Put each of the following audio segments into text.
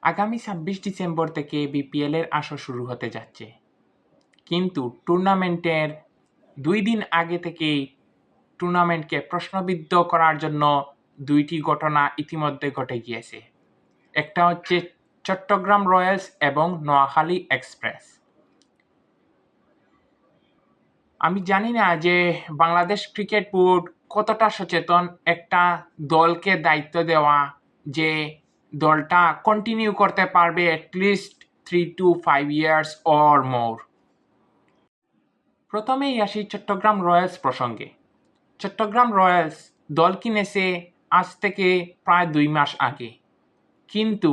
আগামী ২৬ ডিসেম্বর থেকে বিপিএলের আসর শুরু হতে যাচ্ছে, কিন্তু টুর্নামেন্টের ২ দিন আগে থেকেই টুর্নামেন্টকে প্রশ্নবিদ্ধ করার জন্য ২টি ঘটনা ইতিমধ্যে ঘটে গিয়েছে। একটা হচ্ছে চট্টগ্রাম রয়্যালস এবং নোয়াখালী এক্সপ্রেস। আমি জানি না যে বাংলাদেশ ক্রিকেট বোর্ড কতটা সচেতন একটা দলকে দায়িত্ব দেওয়া যে দলটা কন্টিনিউ করতে পারবে at least 3 to 5 years or more। প্রথমেই আসি চট্টগ্রাম রয়্যালস প্রসঙ্গে। চট্টগ্রাম রয়্যালস দল কিনেছে আজ থেকে প্রায় 2 মাস আগে, কিন্তু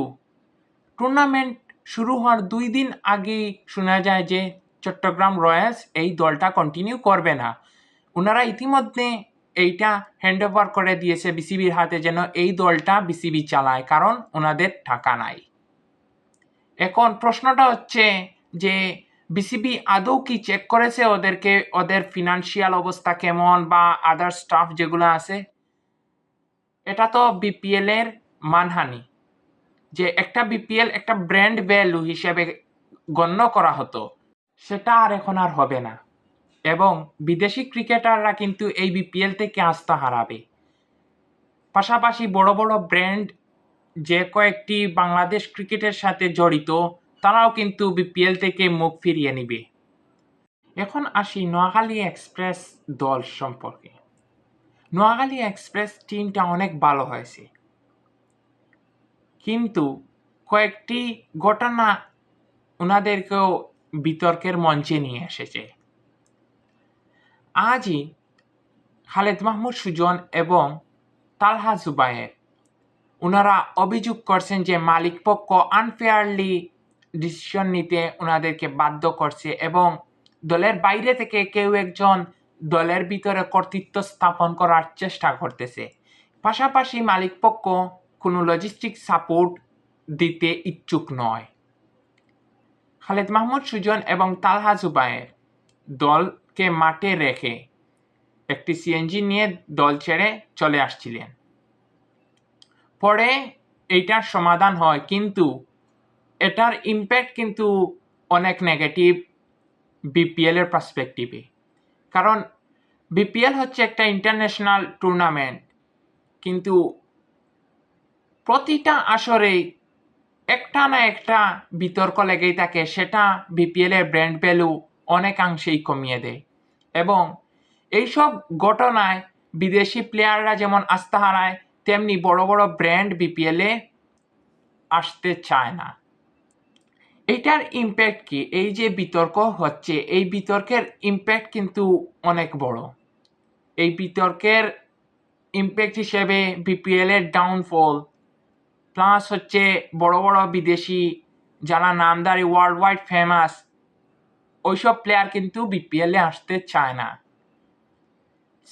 টুর্নামেন্ট শুরু হওয়ার 2 দিন আগেই শোনা যায় যে চট্টগ্রাম রয়্যালস এই দলটা কন্টিনিউ করবে না। ওনারা ইতিমধ্যে এইটা হ্যান্ড ওভার করে দিয়েছে বিসিবির হাতে, যেন এই দলটা বিসিবি চালায়, কারণ ওনাদের টাকা নাই। এখন প্রশ্নটা হচ্ছে যে বিসিবি আদৌ কি চেক করেছে ওদেরকে, ওদের ফিনান্সিয়াল অবস্থা কেমন বা আদার স্টাফ যেগুলো আছে? এটা তো বিপিএল এর মানহানি, যে একটা বিপিএল একটা ব্র্যান্ড ভ্যালু হিসেবে গণ্য করা হতো, সেটা আর এখন আর হবে না। এবং বিদেশি ক্রিকেটাররা কিন্তু এই বিপিএল থেকে আস্থা হারাবে। পাশাপাশি বড় বড় ব্র্যান্ড যে কয়েকটি বাংলাদেশ ক্রিকেটের সাথে জড়িত, তারাও কিন্তু বিপিএল থেকে মুখ ফিরিয়ে নিবে। এখন আসি নোয়াখালী এক্সপ্রেস দল সম্পর্কে। নোয়াখালী এক্সপ্রেস টিমটা অনেক ভালো হয়েছে, কিন্তু কয়েকটি ঘটনা ওনাদেরকেও বিতর্কের মঞ্চে নিয়ে এসেছে। আজই খালেদ মাহমুদ সুজন এবং তালহা জুবায়ের ওনারা অভিযোগ করছেন যে মালিকপক্ষ আনফেয়ারলি ডিসিশন নিতে ওনাদেরকে বাধ্য করছে এবং দলের বাইরে থেকে কেউ একজন দলের ভিতরে কর্তৃত্ব স্থাপন করার চেষ্টা করতেছে। পাশাপাশি মালিকপক্ষ কোনো লজিস্টিক সাপোর্ট দিতে ইচ্ছুক নয়। খালেদ মাহমুদ সুজন এবং তালহা জুবায়ের দলকে মাঠে রেখে একটি সিএনজি নিয়ে দল ছেড়ে চলে আসছিলেন। পরে এইটার সমাধান হয়, কিন্তু এটার ইম্প্যাক্ট কিন্তু অনেক নেগেটিভ বিপিএল এর পার্সপেক্টিভে। কারণ বিপিএল হচ্ছে একটা ইন্টারন্যাশনাল টুর্নামেন্ট, কিন্তু প্রতিটা আসরেই একটা না একটা বিতর্ক লেগেই থাকে, সেটা বিপিএল এর ব্র্যান্ড ভ্যালু অনেকাংশেই কমিয়ে দেয়। এবং এইসব ঘটনায় বিদেশি প্লেয়াররা যেমন আস্থা হারায়, তেমনি বড় বড় ব্র্যান্ড বিপিএলে আসতে চায় না। এইটার ইম্প্যাক্ট কি? এই যে বিতর্ক হচ্ছে, এই বিতর্কের ইম্প্যাক্ট কিন্তু অনেক বড়। এই বিতর্কের ইম্প্যাক্ট হিসেবে বিপিএল এর ডাউনফল, প্লাস হচ্ছে বড় বড় বিদেশি যারা নামদারি ওয়ার্ল্ড ওয়াইড ফেমাস, ওইসব প্লেয়ার কিন্তু বিপিএলে আসতে চায় না।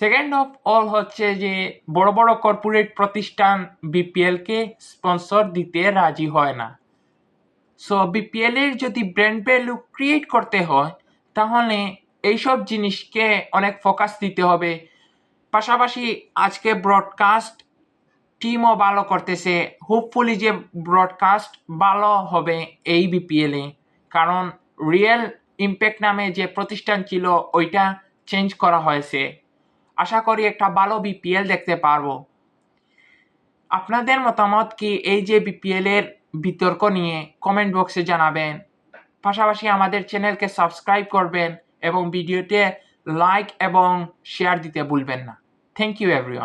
সেকেন্ড অফ অল হচ্ছে যে বড় বড় কর্পোরেট প্রতিষ্ঠান বিপিএলকে স্পন্সর দিতে রাজি হয় না। সো বিপিএল এর যদি ব্র্যান্ড ভ্যালু ক্রিয়েট করতে হয়, তাহলে এইসব জিনিসকে অনেক ফোকাস দিতে হবে। পাশাপাশি আজকে ব্রডকাস্ট টিমও ভালো করতেছে, হোপফুলি যে ব্রডকাস্ট ভালো হবে এই বিপিএলে, কারণ রিয়েল ইম্প্যাক্ট নামে যে প্রতিষ্ঠান ছিল ওইটা চেঞ্জ করা হয়েছে। আশা করি একটা ভালো বিপিএল দেখতে পারবো। আপনাদের মতামত কি এই যে বিপিএল এর বিতর্ক নিয়ে? কমেন্ট বক্সে জানাবেন। পাশাপাশি আমাদের চ্যানেলকে সাবস্ক্রাইব করবেন এবং ভিডিওতে লাইক এবং শেয়ার দিতে ভুলবেন না। Thank you everyone.